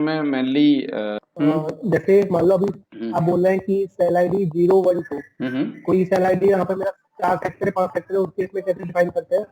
में मेनली जैसे मान लो अभी आप बोल रहे हैं कि सेल आईडी 012, कोई सेल आईडी यहाँ पे मेरा 4 सेक्टर है 5 सेक्टर है, उस केस में कैसे डिफाइन करते हैं?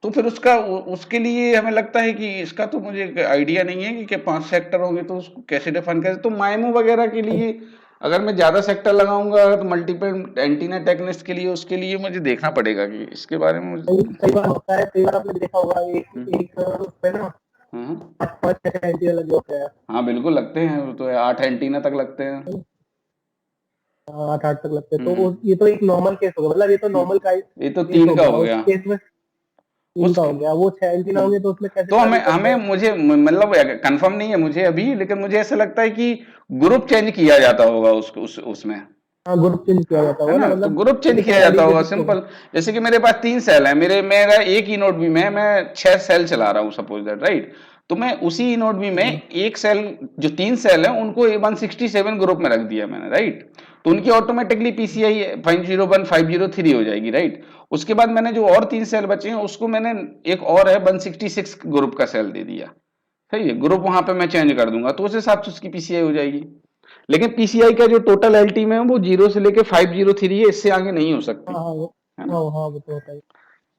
तो फिर उसके लिए हमें लगता है कि इसका तो मुझे आइडिया नहीं है कि 5 सेक्टर होंगे तो उसको कैसे डिफाइन करें। तो माइमो वगैरह के लिए अगर मैं ज्यादा सेक्टर लगाऊंगा तो मल्टीपल एंटीना टेक्निक्स के लिए उसके लिए मुझे देखना पड़ेगा कि इसके बारे में मुझे। कई बार होता है, कई बार आपने देखा होगा एक हम्म, एक उसपे ना हम्म। 5 एंटीना लगे होते हैं। हाँ बिल्कुल लगते हैं, वो तो 8 एंटीना तक लगते हैं। 8 तक लगते हैं, तो हम्म, ये तो एक नॉर्मल केस होगा, मतलब ये तो नॉर्मल का ये तो केस 3 हो का गया। हो उस गया। केस में 3 उस का हो गया, वो 6 एंटीना हम्म, होंगे तो उसमें कैसे तो हमें डिफाइन करते हमें हैं? मुझे मतलब कंफर्म नहीं है मुझे अभी, लेकिन मुझे ऐसा लगता है कि ग्रुप चेंज किया जाता होगा उसमें, हाँ, ग्रुप चेंज किया जाता है होगा ना। ना, तो मतलब ग्रुप चेंज ये किया सेल जाता आईडी होगा बेसिस पे होगा। सिंपल। जैसे कि मेरे पास 3 सेल है, मेरा एक ही नोड भी में मैं 6 सेल चला रहा हूँ सपोज दैट, राइट। तो मैं उसी नोड भी में एक सेल, जो 3 सेल है उनको 167 ग्रुप में रख दिया मैंने, राइट। तो उनकी ऑटोमेटिकली पीसीआई 501 503 हो जाएगी, राइट। उसके बाद मैंने जो और 3 सेल बचे हैं उसको मैंने एक और है 166 ग्रुप का सेल दे दिया। सही है, ग्रुप वहां पे मैं चेंज कर दूंगा तो उस हिसाब से उसकी पीसीआई हो जाएगी। लेकिन पीसीआई का जो टोटल एलटी में है वो 0 से लेके 503 है, इससे आगे नहीं हो सकती, हाँ हाँ है ना। हाँ वो तो होता है।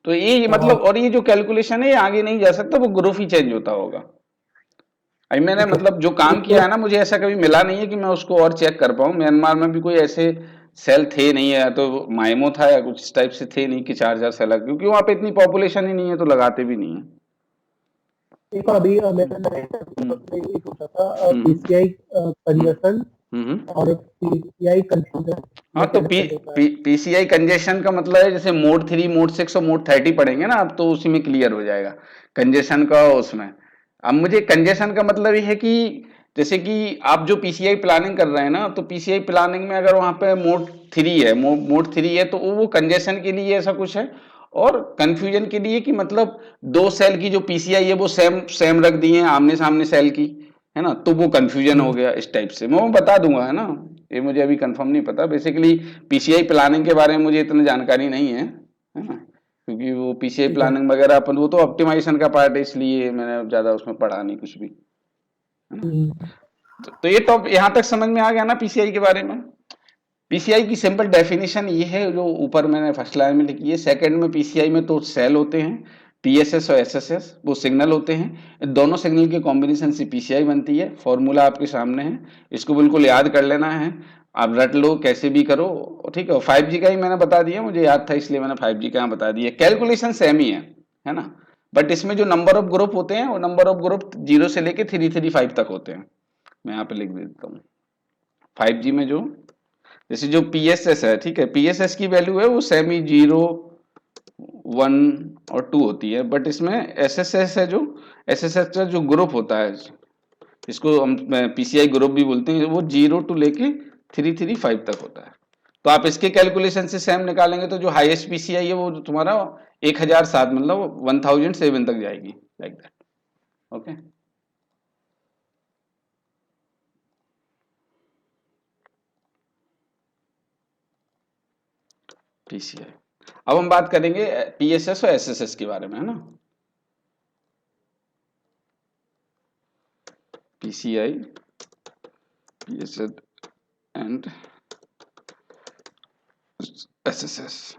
तो ये मतलब, हाँ और ये जो कैलकुलेशन है ये आगे नहीं जा सकता, वो ग्रुप ही चेंज होता होगा। अभी मैंने ठीक है, मतलब जो तो काम किया इसमें है ना, मुझे ऐसा कभी मिला नहीं है कि मैं उसको और चेक कर पाऊँ। म्यांमार में भी कोई ऐसे सेल थे नहीं, या तो माइमो था या कुछ इस टाइप से थे नहीं कि 4,000 सेल लगे, क्योंकि वहां पे इतनी पॉपुलेशन ही नहीं है तो लगाते भी नहीं है। एक और अभी हम्म, मैंने हम्म, ये पूछा था, हम्म, पीसीआई हम्म, कंजन और एक पीसीआई कंफ्यूजन, हाँ में तो क्या डिफरेंस होता है? पीसीआई कंजेशन का मतलब है जैसे मोड 3 मोड 6 और मोड 30 पढ़ेंगे ना आप, तो उसी में क्लियर हो जाएगा कंजेशन का उसमें। अब मुझे कंजेशन का मतलब ये है कि जैसे कि आप जो पीसीआई प्लानिंग कर रहे हैं ना, तो पीसीआई प्लानिंग में अगर वहां पे मोड 3 है तो वो कंजेशन के लिए ऐसा कुछ है। और कंफ्यूजन के लिए कि मतलब 2 सेल की जो पीसीआई है वो सेम सेम रख दी है आमने सामने सेल की, है ना, तो वो कंफ्यूजन हो गया। इस टाइप से मैं वो बता दूंगा, है ना। ये मुझे अभी कंफर्म नहीं पता, बेसिकली पीसीआई प्लानिंग के बारे में मुझे इतनी जानकारी नहीं है ना। क्योंकि वो पीसीआई ठीक है। प्लानिंग वगैरह अपन, वो तो ऑप्टिमाइजेशन का पार्ट है, इसलिए मैंने ज्यादा उसमें पढ़ा नहीं कुछ भी, है ना। हम्म, तो ये तो यहाँ तक समझ में आ गया ना पीसीआई के बारे में। पीसीआई की सिंपल डेफिनेशन ये है जो ऊपर मैंने फर्स्ट लाइन में लिखी है। सेकंड में पीसीआई में तो सेल होते हैं, पीएसएस और एसएसएस, वो सिग्नल होते हैं। दोनों सिग्नल के कॉम्बिनेशन से पीसीआई बनती है। फॉर्मूला आपके सामने है, इसको बिल्कुल याद कर लेना है। आप रट लो कैसे भी करो, ठीक है। 5G का ही मैंने बता दिया, मुझे याद था इसलिए मैंने 5G का यहाँ बता दिया। कैलकुलेशन सेम ही है ना। बट इसमें जो नंबर ऑफ ग्रुप होते हैं वो नंबर ऑफ ग्रुप 0 से लेके 335 तक होते हैं। मैं यहाँ पे लिख देता हूँ। 5G में जो, जैसे जो पीएसएस है, ठीक है, पीएसएस की वैल्यू है वो सेमी 0 1 और 2 होती है। बट इसमें एसएसएस है जो, एसएसएस का जो ग्रुप होता है, इसको हम पीसीआई ग्रुप भी बोलते हैं, वो 0 to लेके 335 तक होता है। तो आप इसके कैलकुलेशन से सेम निकालेंगे तो जो हाईएस्ट पीसीआई है वो तुम्हारा 1007 मतलब 1007 तक जाएगी, लाइक दैट। ओके। पीसीआई, अब हम बात करेंगे पीएसएस और एसएसएस के बारे में, है ना। PCI, PSS and SSS.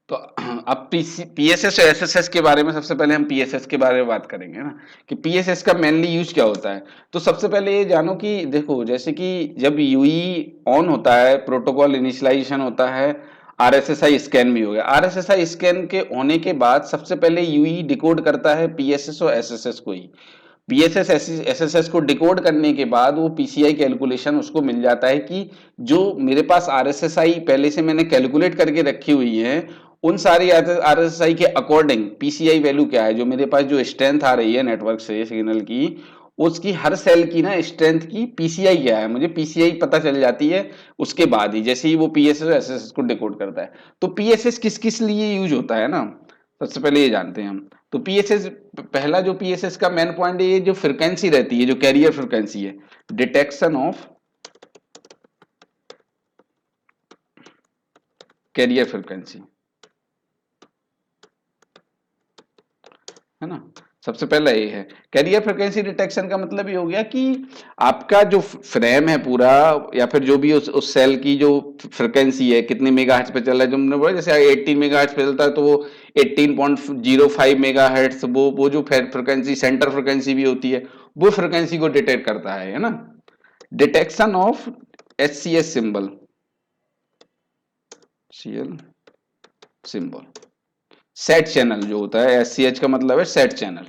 तो अब पीएसएस और एसएसएस के बारे में सबसे पहले हम पीएसएस के बारे में बात करेंगे ना, कि पीएसएस का मेनली यूज क्या होता है। तो सबसे पहले ये जानो कि देखो, जैसे कि जब यूई ऑन होता है, प्रोटोकॉल इनिशियलाइजेशन होता है, आरएसएसआई स्कैन भी हो गया। आरएसएसआई स्कैन के होने के बाद सबसे पहले यूई डिकोड करता है पीएसएस और एसएसएस को ही। पीएसएस एसएसएस को डिकोड करने के बाद वो पीसीआई कैलकुलेशन उसको मिल जाता है कि जो मेरे पास आरएसएसआई पहले से मैंने कैलकुलेट करके रखी हुई है, उन सारी आरएसएसआई के अकॉर्डिंग पीसीआई वैल्यू क्या है, जो मेरे पास जो स्ट्रेंथ आ रही है नेटवर्क से सिग्नल की, उसकी हर सेल की ना स्ट्रेंथ की पीसीआई क्या है, मुझे पीसीआई पता चल जाती है। उसके बाद ही जैसे ही वो पीएसएस और एसएसएस को डिकोड करता है। तो पीएसएस किस किस लिए यूज होता है ना, सबसे पहले ये जानते हैं हम। तो पीएसएस, पहला जो पीएसएस का मेन पॉइंट है, ये जो फ्रिक्वेंसी रहती है, जो कैरियर फ्रिक्वेंसी है, डिटेक्शन ऑफ कैरियर फ्रिक्वेंसी, है ना। सबसे पहला ये है। कैरियर फ्रिक्वेंसी डिटेक्शन का मतलब ये हो गया कि आपका जो फ्रेम है पूरा, या फिर जो भी उस सेल की जो फ्रिक्वेंसी है, कितने मेगाहर्ट्ज पे चल रहा है, जो हमने बोला जैसे 18 मेगाहर्ट्ज पे चलता है तो वो 18.05 मेगाहर्ट्ज, वो जो फ्रिक्वेंसी सेंटर फ्रिक्वेंसी भी होती है, वो फ्रिक्वेंसी को डिटेक्ट करता है ना। Detection of HCS symbol, CL symbol, set channel जो होता है, एससीएच का मतलब है सेट चैनल।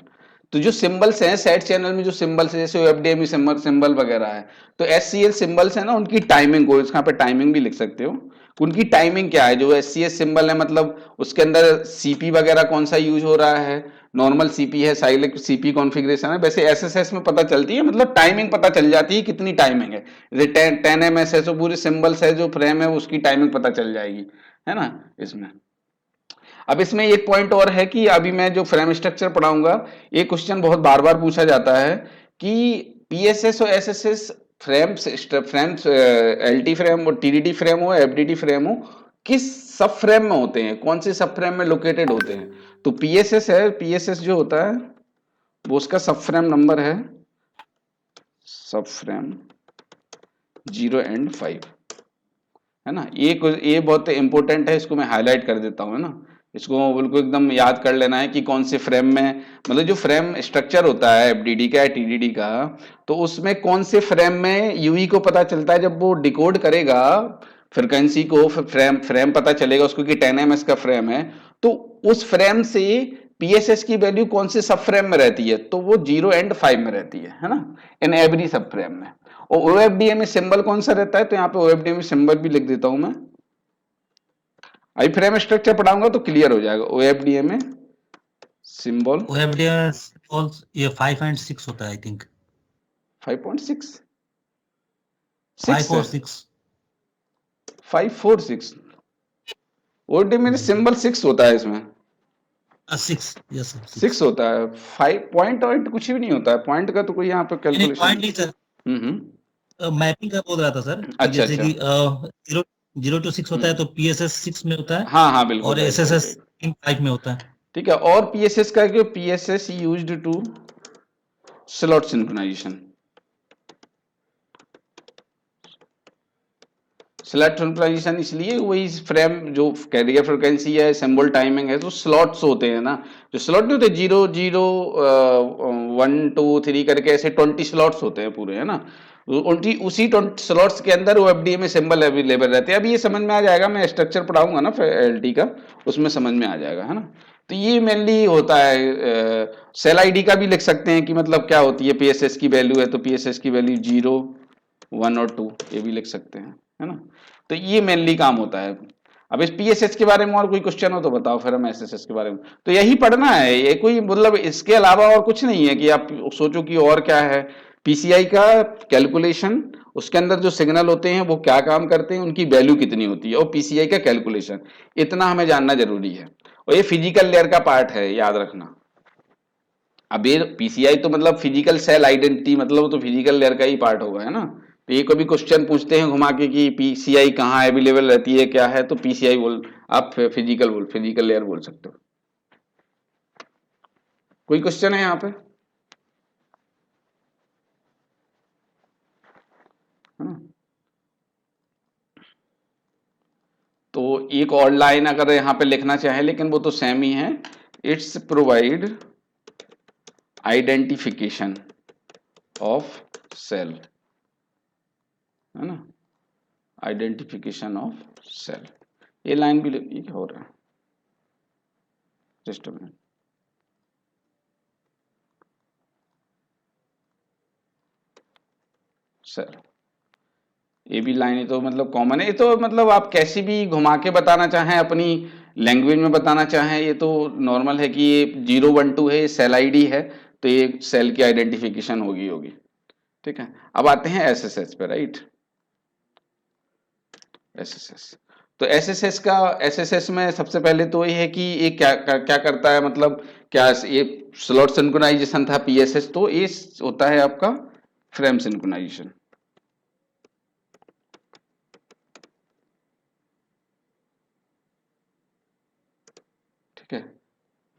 तो जो सिंबल्स हैं सेट चैनल में, जो सिंबल्स है जैसे एफडीएमई सिंबल सिंबल वगैरह है, तो एससीएल सिंबल्स है ना, उनकी टाइमिंग को यहाँ पे टाइमिंग भी लिख सकते हो। उनकी टाइमिंग क्या है, जो एससीएस सिंबल है मतलब उसके अंदर सीपी वगैरह कौन सा यूज हो रहा है, नॉर्मल सीपी है, साइक्लिक सीपी कॉन्फ़िगरेशन है, वैसे एसएसएस में पता चलती है, मतलब टाइमिंग पता चल जाती है कितनी टाइमिंग है। जैसे 10 एमएस है तो पूरी सिंबल्स है जो फ्रेम है उसकी टाइमिंग पता चल जाएगी, है ना इसमें। अब इसमें एक पॉइंट और है कि अभी मैं जो फ्रेम स्ट्रक्चर पढ़ाऊंगा, एक क्वेश्चन बहुत बार बार पूछा जाता है कि पीएसएस और SSS frame frame LT frame और टीडीडी फ्रेम हो, एफडीडी फ्रेम हो, किस सब फ्रेम में होते हैं, कौन से सब फ्रेम में लोकेटेड होते हैं। तो पीएसएस है, पीएसएस जो होता है वो उसका सब फ्रेम नंबर है सब फ्रेम 0 एंड 5, है ना। ये बहुत इंपॉर्टेंट है, इसको मैं हाईलाइट कर देता हूँ, है ना। इसको बिल्कुल एकदम याद कर लेना है कि कौन से फ्रेम में, मतलब जो फ्रेम स्ट्रक्चर होता है एफडीडी का या टीडीडी का, तो उसमें कौन से फ्रेम में यूई को पता चलता है, जब वो डिकोड करेगा फ्रिक्वेंसी को, फ्रेम फ्रेम पता चलेगा उसको कि 10 एमएस का फ्रेम है, तो उस फ्रेम से पीएसएस की वैल्यू कौन से सब फ्रेम में रहती है, तो वो 0 एंड 5 में रहती है ना, इन एवरी सब फ्रेम में। और ओएफडीएम सिंबल कौन सा रहता है, तो यहाँ पे ओएफडीएम सिंबल भी लिख देता हूं मैं। आई फ्रेम स्ट्रक्चर पढ़ाऊंगा तो क्लियर हो जाएगा। ओएफडीएम सिंबल OFDS ये 5 and 6 होता है आई थिंक। 5.6 5 6 है, और 6। 546 ओएफडीएम में सिंबल 6 होता है इसमें, 6 यस 6 6। होता है। 5 पॉइंट और कुछ भी नहीं होता है, पॉइंट का तो कोई यहाँ पे नहीं कैलकुलेशन। पॉइंट नहीं सर, हम्म। मैपिंग का बोल रहा था सर कि अच्छा जैसे अच्छा। कि 0 to 6 होता है तो PSS 6 में होता है हाँ हाँ बिल्कुल, और राइट राइट SSS राइट। 5 में होता है। ठीक है, और पीएसएस का क्यों, PSS used to slot synchronization. Slot synchronization इसलिए, वही फ्रेम जो कैरियर फ्रिक्वेंसी है, सिंबल टाइमिंग है, तो स्लॉट्स होते हैं ना, जो स्लॉट नहीं होते 0 0 1 2 3 करके ऐसे 20 स्लॉट्स होते हैं पूरे, है ना। उसी 20 स्लॉट्स के अंदर वो एफडीए में सिंबल अवेलेबल रहते हैं। अब ये समझ में आ जाएगा, मैं स्ट्रक्चर पढ़ाऊंगा ना एलटी का, उसमें समझ में आ जाएगा, है ना। तो ये मेनली होता है। सेल आईडी का भी लिख सकते हैं कि मतलब क्या होती है, पीएसएस की वैल्यू है तो पीएसएस की वैल्यू 0 1 और 2, ये भी लिख सकते हैं, है ना। तो ये मेनली काम होता है। अब इस पीएसएस के बारे में और कोई क्वेश्चन हो तो बताओ, फिर हम एसएसएस के बारे में। तो यही पढ़ना है, ये कोई मतलब इसके अलावा और कुछ नहीं है कि आप सोचो कि और क्या है। पीसीआई का कैलकुलेशन, उसके अंदर जो सिग्नल होते हैं वो क्या काम करते हैं, उनकी वैल्यू कितनी होती है, और पीसीआई का कैलकुलेशन, इतना हमें जानना जरूरी है। और ये फिजिकल लेयर का पार्ट है, याद रखना। अब ये पीसीआई तो मतलब फिजिकल सेल आइडेंटिटी, मतलब तो फिजिकल लेयर का ही पार्ट होगा, है ना। तो ये कभी क्वेश्चन पूछते हैं घुमा के कि पीसीआई कहाँ अवेलेबल रहती है, क्या है, तो पीसीआई बोल, आप फिजिकल लेयर बोल सकते हो। कोई क्वेश्चन है यहाँ पे, है ना। तो एक और लाइन अगर यहाँ पे लिखना चाहे, लेकिन वो तो सेम ही है, it's provide identification of cell, है ना, आइडेंटिफिकेशन ऑफ सेल। ये लाइन भी ये क्या हो रहा है, जस्ट अ मिनट। सेल, ये भी लाइन है तो मतलब कॉमन है, ये तो मतलब आप कैसे भी घुमा के बताना चाहें, अपनी लैंग्वेज में बताना चाहें, ये तो नॉर्मल है कि ये 0 1 2 है, ये सेल आईडी है, तो ये सेल की आइडेंटिफिकेशन होगी। ठीक है, अब आते हैं एसएसएस पे, राइट। एसएसएस, तो एसएसएस में सबसे पहले तो ये है कि ये क्या करता है, मतलब क्या ये स्लॉट सिंक्रोनाइजेशन था पीएसएस, तो ये होता है आपका फ्रेम सिंक्रोनाइजेशन। ठीक है,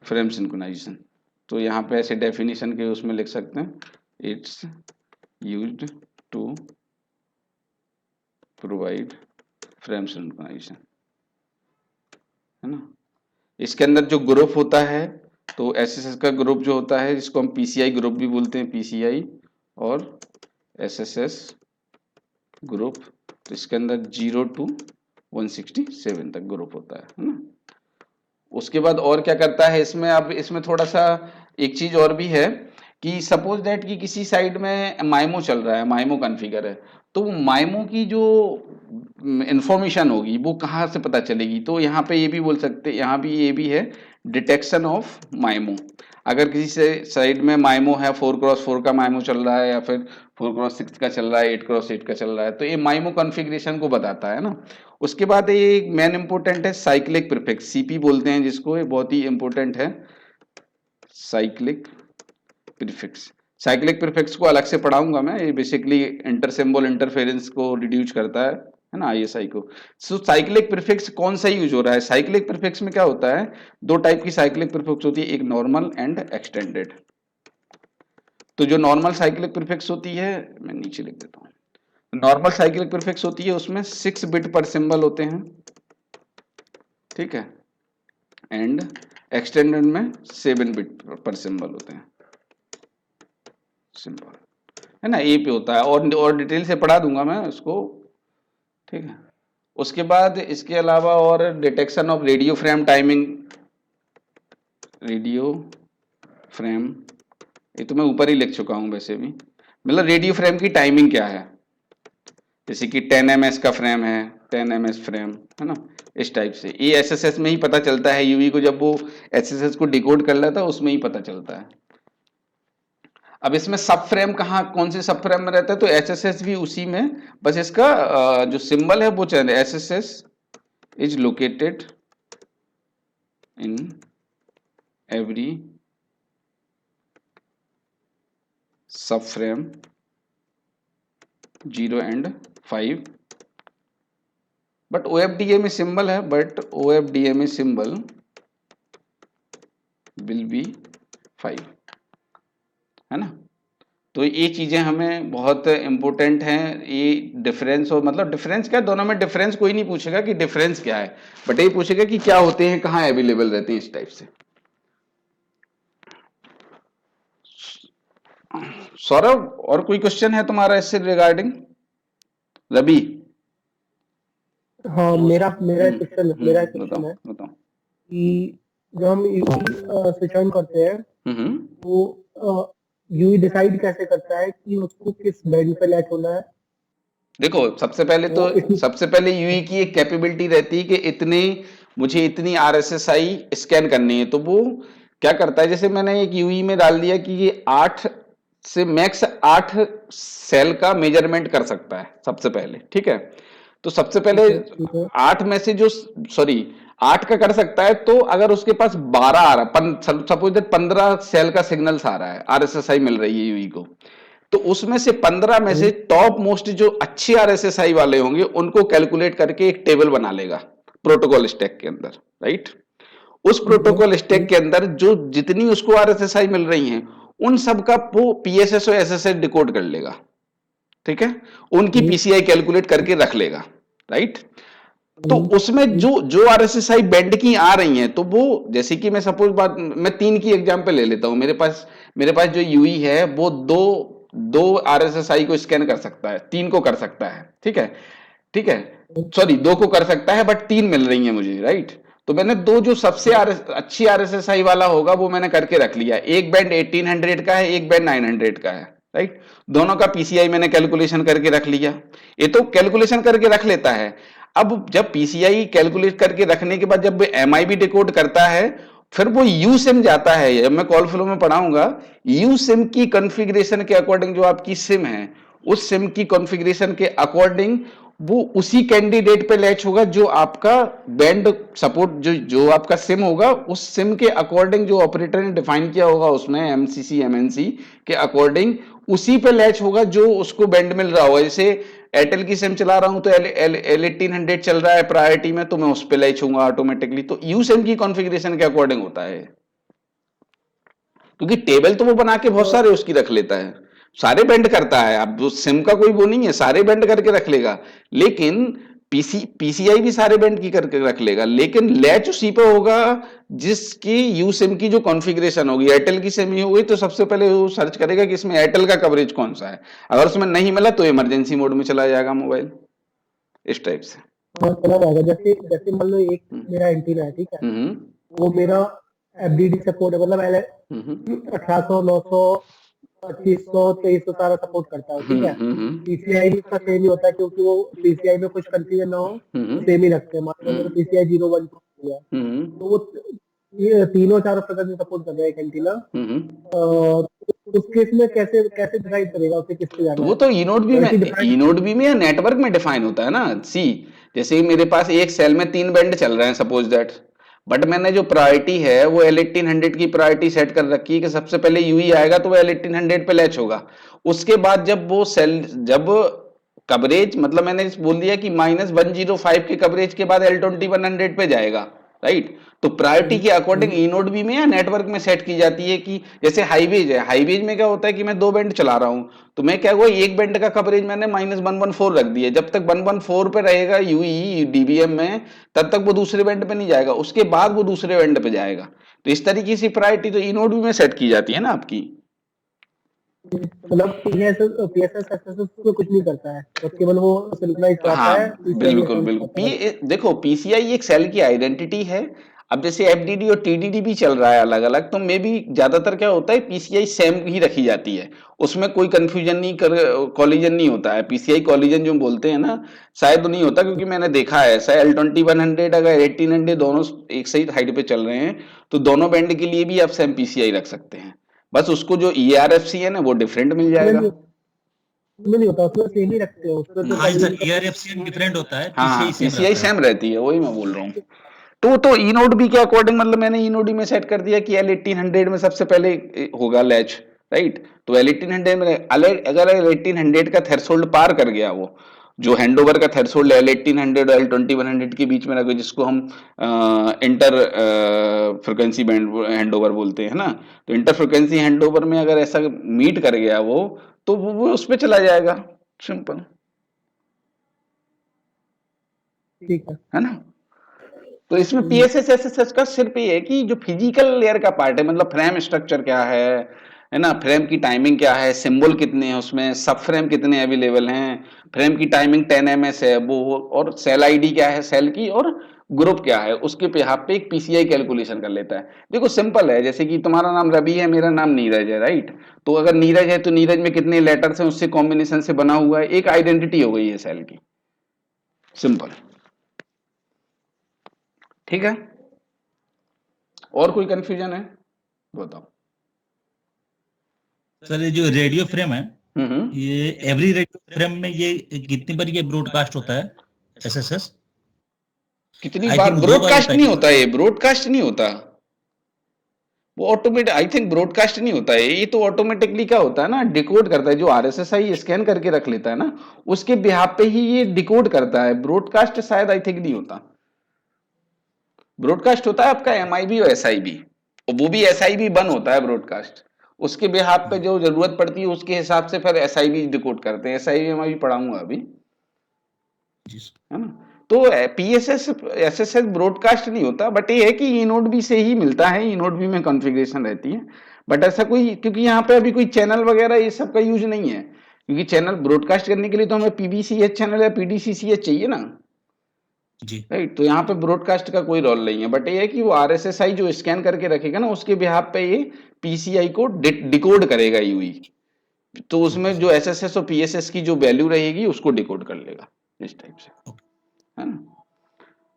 फ्रेम सिंक्रोनाइजेशन। तो यहाँ पे ऐसे डेफिनेशन के उसमें लिख सकते हैं, it's used to provide frame synchronization, है ना। इसके अंदर जो ग्रुप होता है, तो एसएसएस का ग्रुप जो होता है जिसको हम पीसीआई ग्रुप भी बोलते हैं, पीसीआई और एसएसएस ग्रुप, तो इसके अंदर 0 to 167 तक ग्रुप होता है ना। उसके बाद और क्या करता है इसमें, अब इसमें थोड़ा सा एक चीज और भी है कि सपोज दैट कि किसी साइड में माइमो चल रहा है, माइमो कॉन्फ़िगर है, तो माइमो की जो इंफॉर्मेशन होगी वो कहाँ से पता चलेगी, तो यहाँ पे ये भी बोल सकते, यहाँ भी ये भी है डिटेक्शन ऑफ माइमो। अगर किसी से साइड में माइमो है, 4x4 का माइमो चल रहा है या फिर 4x6 का चल रहा है, 8x8 का चल रहा है, तो ये माइमो कॉन्फ़िगरेशन को बताता है ना। उसके बाद ये मेन इंपोर्टेंट है साइक्लिक प्रीफिक्स, सीपी बोलते हैं जिसको, ये बहुत ही इंपोर्टेंट है साइक्लिक प्रीफिक्स। साइक्लिक प्रीफिक्स को अलग से पढ़ाऊंगा मैं, ये बेसिकली इंटर सिंबल इंटरफेरेंस को रिड्यूस करता है ना, आईएसआई को। सो साइक्लिक प्रीफिक्स कौन सा यूज हो रहा है, साइक्लिक प्रीफिक्स में क्या होता है, दो टाइप की साइक्लिक प्रीफिक्स होती है, एक नॉर्मल एंड एक्सटेंडेड। तो जो नॉर्मल साइक्लिक प्रीफिक्स होती है, मैं नीचे लिख देता हूँ, नॉर्मल साइक्लिक प्रीफिक्स होती है उसमें 6 बिट पर सिंबल होते हैं, ठीक है, एंड एक्सटेंडेड में 7 बिट पर सिंबल होते हैं, सिंपल है ना, ए पे होता है, और डिटेल से पढ़ा दूंगा मैं उसको, ठीक है। उसके बाद इसके अलावा और detection of radio frame timing, radio frame, ये तो मैं ऊपर ही लिख चुका हूं वैसे भी, मतलब रेडियो फ्रेम की टाइमिंग क्या है, जैसे कि 10 ms का फ्रेम है, 10 ms फ्रेम, है ना, इस टाइप से। ये एसएसएस में ही पता चलता है, यूवी को जब वो एसएसएस को डिकोड कर लेता है उसमें ही पता चलता है। अब इसमें सब फ्रेम कहाँ, कौन से सब फ्रेम में रहता है, तो एसएसएस भी उसी में, बस इसका जो सिंबल है वो change, SSS is located in every सब फ्रेम 0 and 5, बट OFDA में सिंबल है, बट OFDA में सिंबल विल बी 5, है ना। तो ये चीजें हमें बहुत इंपॉर्टेंट हैं, ये डिफरेंस, और मतलब डिफरेंस क्या, दोनों में डिफरेंस कोई नहीं पूछेगा कि डिफरेंस क्या है, बट ये पूछेगा कि क्या होते हैं, कहाँ अवेलेबल रहते हैं, इस टाइप से। सौरभ, और कोई क्वेश्चन है तुम्हारा इससे रिगार्डिंग? रवि? हाँ, मेरा एक क्वेश्चन है बताओ। कि जब हम स्विच ऑन करते हैं तो यूई डिसाइड कैसे करता है कि उसको किस बैंड पे लैच होना है? देखो, सबसे पहले यूई की एक कैपेबिलिटी रहती है कि मुझे इतनी आरएसएसआई स्कैन करनी है, तो वो क्या करता है, जैसे मैंने एक यूई में डाल दिया कि ये 8 से मैक्स 8 सेल का मेजरमेंट कर सकता है सबसे पहले, ठीक है। तो सबसे पहले 8 में से जो 8 का कर सकता है, तो अगर उसके पास 12 आ रहा, सपोज दैट 15 सेल का सिग्नल्स आ रहा है, आरएसएसआई मिल रही है यूई को, तो उसमें से 15 में से टॉप मोस्ट जो अच्छे आरएसएसआई वाले होंगे उनको कैलकुलेट करके एक टेबल बना लेगा प्रोटोकॉल स्टैक के अंदर, राइट। उस प्रोटोकॉल स्टैक के अंदर जो जितनी उसको आरएसएसआई मिल रही हैं उन सब का वो पीएसएस और एसएसएस डिकोड कर लेगा, ठीक है, उनकी पीसीआई कैलकुलेट करके रख लेगा, राइट। तो उसमें जो आरएसएसआई बैंड की आ रही हैं, तो वो जैसे कि मैं सपोज मैं 3 की एग्जांपल ले लेता हूं, मेरे पास जो यूई है वो दो आरएसएसआई को स्कैन कर सकता है, 3 को कर सकता है, ठीक है, सॉरी 2 को कर सकता है, बट 3 मिल रही है मुझे, राइट। तो मैंने जो सबसे अच्छी आरएसएसआई वाला होगा वो मैंने करके रख लिया, एक बैंड 1800 का है, एक बैंड 900 का है, राइट। दोनों का पीसीआई मैंने कैलकुलेशन करके रख लिया, ये तो कैलकुलेशन करके रख लेता है। अब जब पीसीआई कैलकुलेट करके रखने के बाद जब एमआई भी डिकोड करता है, फिर वो यू सिम जाता है, जब मैं कॉल फ्लो में पढ़ाऊंगा, यू सिम की कॉन्फ़िगरेशन के अकॉर्डिंग, जो आपकी सिम है उस सिम की कॉन्फ़िगरेशन के अकॉर्डिंग वो उसी कैंडिडेट पे लैच होगा जो आपका बैंड सपोर्ट, जो आपका सिम होगा उस सिम के अकॉर्डिंग जो ऑपरेटर ने डिफाइन किया होगा उसमें एमसीसी एमएनसी के अकॉर्डिंग उसी पे लैच होगा जो उसको बैंड मिल रहा होगा। जैसे एयरटेल की सिम चला रहा हूं तो L1800 चल रहा है प्रायोरिटी में, तो मैं उस पे लैच होऊंगा ऑटोमेटिकली। तो यू सिम की कॉन्फ़िगरेशन के अकॉर्डिंग होता है। क्योंकि टेबल तो वो बना के बहुत सारे उसकी रख लेता है, सारे बेंड करता है। अब जो सिम का कोई वो नहीं है, सारे बेंड करके रख लेगा, लेकिन पीसीआई भी सारे बेंड की करके रख लेगा, लेकिन लैच उसी पे होगा जिसकी यू सिम की जो कॉन्फ़िगरेशन होगी। एयरटेल की सिम ही होगी तो सबसे पहले वो सर्च करेगा कि इसमें एयरटेल का कवरेज कौन सा है, अगर उसमें नहीं मिला तो इमरजेंसी मोड में चला जाएगा मोबाइल, इस टाइप से। चला जाएगा। जैसे जैसे मान लो एक मेरा एंटीना है, ठीक है, वो मेरा एफडीडी सपोर्ट है, मतलब 1800, 900, 2500, 2300 सारा सपोर्ट करता है, ठीक है। पीसीआई भी इसका सेम ही होता है, क्योंकि वो पीसीआई में कुछ कंफ्यूजन ना हो, सेम ही रखते हैं। मान लो मेरा पीसीआई 012 है, तो वो ये तीनों चारों प्रकार सपोर्ट कर रहा है एक एंटीना। उस केस में कैसे कैसे डिसाइड करेगा उसे किस पे जाना तो है? वो तो इनोड बी में या नेटवर्क में डिफाइन होता है ना। सी जैसे मेरे पास एक सेल में 3 बैंड चल रहे हैं सपोज दैट, बट मैंने जो प्रायोरिटी है वो L1800 की प्रायोरिटी सेट कर रखी है कि सबसे पहले यूई आएगा तो वो L1800 पे लैच होगा। उसके बाद जब वो सेल जब कवरेज मतलब मैंने बोल दिया कि -105 के कवरेज के बाद L2100 पे जाएगा, राइट। तो प्रायोरिटी के अकॉर्डिंग इनोड बी में या नेटवर्क में सेट की जाती है कि जैसे हाईवेज है, हाईवेज में क्या होता है कि मैं 2 बैंड चला रहा हूं, तो मैं क्या हुआ एक बैंड का कवरेज मैंने -114 रख दिया, जब तक 114 पे रहेगा यूई डीबीएम में तब तक वो दूसरे बैंड पे नहीं जाएगा, उसके बाद वो दूसरे बैंड पे जाएगा। तो इस तरीके से प्रायोरिटी तो इनोड बी में सेट की जाती है ना आपकी। मतलब पीएसएस में कुछ नहीं करता है, तो केवल वो सिंक्रोनाइज कराता हाँ है, पीसीआई में बिल्कुल काम बिल्कुल। करता है। देखो पीसीआई एक सेल की आइडेंटिटी है। अब जैसे एफडीडी और टीडीडी भी चल रहा है अलग अलग, तो मे भी ज्यादातर क्या होता है पीसीआई सेम ही रखी जाती है, उसमें कोई कंफ्यूजन नहीं कर कॉलिजन नहीं होता है। पीसीआई कॉलिजन जो बोलते हैं ना शायद नहीं होता, क्योंकि मैंने देखा है ऐसा L2100 अगर 1800 दोनों एक सही हाइट पे चल रहे हैं तो दोनों बैंड के लिए भी आप सेम पीसीआई रख सकते हैं, बस उसको जो ERFC है ना वो डिफरेंट मिल जाएगा। उसमें नहीं होता, उसमें सेम ही रखते हैं, उसमें तो हाँ कभी सर, एआरएफसीएम डिफरेंट होता है, हाँ हाँ पीसीआई सेम पीसीआई रहता है। सेम रहती है, वही मैं बोल रहा हूँ। तो इनोड बी के अकॉर्डिंग मतलब मैंने इनोड में सेट कर दिया कि L1800 में सबसे पहले होगा लैच, राइट। तो L1800 में अगर L1800 का थ्रेशोल्ड पार कर गया, वो जो हैंडओवर का थ्रेशोल्ड L1800 और L2100 के बीच में रखो, जिसको हम इंटर फ्रिक्वेंसी बैंड हैंडओवर बोलते हैं ना, तो इंटर फ्रिक्वेंसी हैंडओवर में अगर ऐसा मीट कर गया वो, तो वो उस पर चला जाएगा, सिंपल ठीक है ना। तो इसमें पीएसएस एसएसएस का सिर्फ ये है कि जो फिजिकल लेयर का पार्ट है, मतलब फ्रेम स्ट्रक्चर क्या है ना, फ्रेम की टाइमिंग क्या है, सिंबल कितने हैं उसमें, सब फ्रेम कितने अवेलेबल हैं, फ्रेम की टाइमिंग 10 ms है वो, और सेल आईडी क्या है सेल की, और ग्रुप क्या है, उसके बिहाफ पे एक पीसीआई कैलकुलेशन कर लेता है। देखो सिंपल है, जैसे कि तुम्हारा नाम रवि है, मेरा नाम नीरज है, राइट। तो अगर नीरज है तो नीरज में कितने लेटर्स हैं उससे कॉम्बिनेशन से बना हुआ है, एक आइडेंटिटी हो गई है सेल की, सिंपल, ठीक है। और कोई कंफ्यूजन है बताओ। सर ये जो रेडियो फ्रेम है, ये एवरी रेडियो फ्रेम में ये कितनी बार ये ब्रॉडकास्ट होता है एसएसएस? कितनी आई बार थिंक 2 बार ब्रॉडकास्ट होता है नहीं क्या? होता है, ये ब्रॉडकास्ट नहीं होता, वो ऑटोमेटिक आई थिंक ब्रॉडकास्ट नहीं होता है, ये तो ऑटोमेटिकली क्या होता है ना, डिकोड करता है, जो आरएसएसआई स्कैन करके रख लेता है ना उसके बिहाफ पे ही ये डिकोड करता है। ब्रॉडकास्ट शायद आई थिंक नहीं होता, ब्रॉडकास्ट होता है आपका एमआईबी और एसआईबी, और वो भी एसआईबी बन होता है ब्रॉडकास्ट, उसके बिहाफ पे जो जरूरत पड़ती है उसके हिसाब से फिर एसआईबी डिकोड करते हैं। एसआईबी मैं भी पढ़ाऊंगा अभी, है ना। तो पीएसएस एसएसएस ब्रॉडकास्ट नहीं होता, बट ये है कि इनोड बी से ही मिलता है, इनोड बी में कॉन्फ़िगरेशन रहती है, बट ऐसा कोई क्योंकि यहाँ पे अभी कोई चैनल वगैरह ये सब का यूज नहीं है, क्योंकि चैनल ब्रॉडकास्ट करने के लिए तो हमें पीबीसीएच चैनल या पीडीसीसीएच चाहिए ना, जी राइट। तो यहाँ पे ब्रॉडकास्ट का कोई रोल नहीं है, बट ये है कि वो आरएसएसआई जो स्कैन करके रखेगा ना उसके बिहाफ पे ये पीसीआई को डिकोड करेगा यूई, तो उसमें जो एसएसएस और पीएसएस की जो वैल्यू रहेगी उसको डिकोड कर लेगा, इस टाइप से, है ना।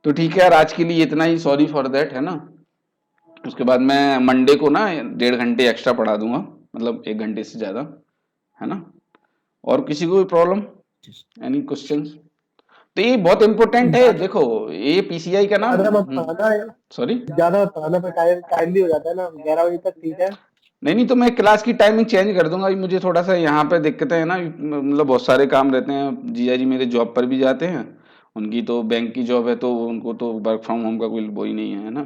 तो ठीक है यार, आज के लिए इतना ही, सॉरी फॉर दैट, है ना। उसके बाद मैं मंडे को ना 1.5 घंटे एक्स्ट्रा पढ़ा दूंगा, मतलब 1 घंटे से ज्यादा, है ना। और किसी को भी प्रॉब्लम, एनी क्वेश्चंस? तो ये बहुत इंपॉर्टेंट है, देखो ये पीसीआई का नाम, ज्यादा मत पढ़ाना है, सॉरी ज्यादा मत पढ़ाना, फिर टाइम भी हो जाता है ना 11 बजे तक, ठीक है। नहीं तो मैं क्लास की टाइमिंग चेंज कर दूंगा, अभी मुझे थोड़ा सा यहाँ पे दिक्कतें हैं ना, मतलब बहुत सारे काम रहते हैं, जीजा जी मेरे जॉब पर भी जाते हैं, उनकी तो बैंक की जॉब है तो उनको तो वर्क फ्रॉम होम का कोई वो ही नहीं है ना,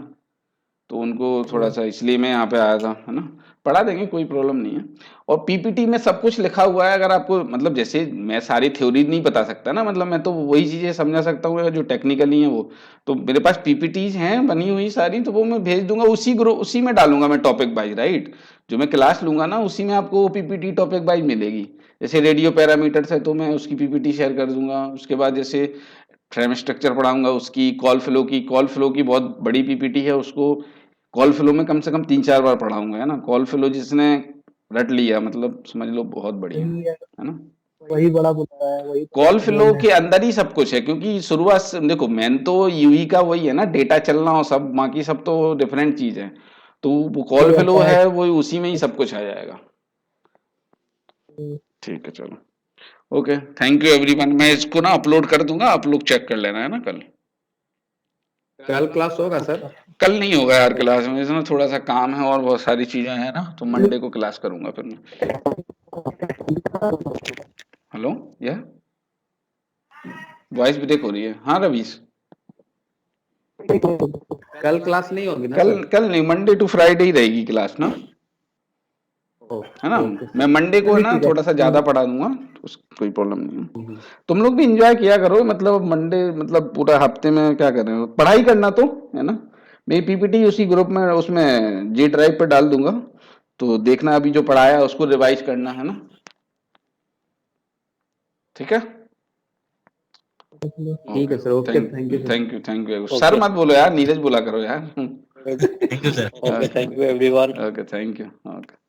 तो उनको थोड़ा सा इसलिए मैं यहाँ पे आया था, है ना। पढ़ा देंगे, कोई प्रॉब्लम नहीं है। और पीपीटी में सब कुछ लिखा हुआ है, अगर आपको मतलब जैसे मैं सारी थ्योरी नहीं बता सकता ना, मतलब मैं तो वही चीजें समझा सकता हूँ जो टेक्निकली है वो। तो मेरे पास पीपीटीज हैं बनी हुई सारी, तो वो मैं भेज दूंगा, उसी ग्रुप उसी में डालूंगा मैं टॉपिक वाइज, राइट। जो मैं क्लास लूंगा ना उसी में आपको वो पीपीटी टॉपिक वाइज मिलेगी। जैसे रेडियो पैरामीटर्स है तो मैं उसकी पीपीटी शेयर कर दूंगा। उसके बाद जैसे फ्रेम स्ट्रक्चर पढ़ाऊंगा उसकी, कॉल फ्लो की बहुत बड़ी पीपीटी है, उसको कॉल फ्लो में कम से कम 3-4 बार पढ़ाऊंगा, है ना। कॉल फ्लो जिसने रट लिया मतलब समझ लो बहुत बढ़िया वही है, है ना। वही बड़ा मुद्दा है, वही कॉल फ्लो बोलना के है। अंदर ही सब कुछ है, क्योंकि शुरुआत से देखो मेन तो यूई का वही है ना, डेटा चलना और सब, बाकी सब तो डिफरेंट चीज है। तो वो कॉल जो फ्लो अटैच, है वो उसी में ही सब कुछ आ जाएगा। ठीक है, चलो, ओके, थैंक यू एवरीवन। मैं इसको ना अपलोड कर दूंगा, आप लोग चेक कर लेना, है ना। कल क्लास होगा सर? कल नहीं होगा यार क्लास में, इसमें थोड़ा सा काम है और बहुत सारी चीजें हैं ना, तो मंडे को क्लास करूंगा फिर मैं। हेलो, या वॉइस ब्रेक हो रही है। हाँ रवीश, कल क्लास नहीं होगी ना कल सर? कल नहीं, मंडे टू फ्राइडे ही रहेगी क्लास ना, है ना। ओके मैं सर। मंडे को चलिए ना ठीक है। थोड़ा सा ज्यादा पढ़ा दूंगा, तो कोई प्रॉब्लम नहीं है। तुम लोग भी एंजॉय किया करो, मतलब मंडे मतलब पूरा हफ्ते में क्या कर रहे हो, पढ़ाई करना तो, है ना। मेरी पीपीटी उसी ग्रुप में उसमें जी ड्राइव पे डाल दूंगा, तो देखना अभी जो पढ़ाया है उसको रिवाइज करना, है ना। ठीक है, ठीक है sir, okay, thank you sir. Thank you sir, मत बोलो यार, नीरज बोला करो यार। Thank you sir. Okay, thank you everyone. Okay, thank you, okay.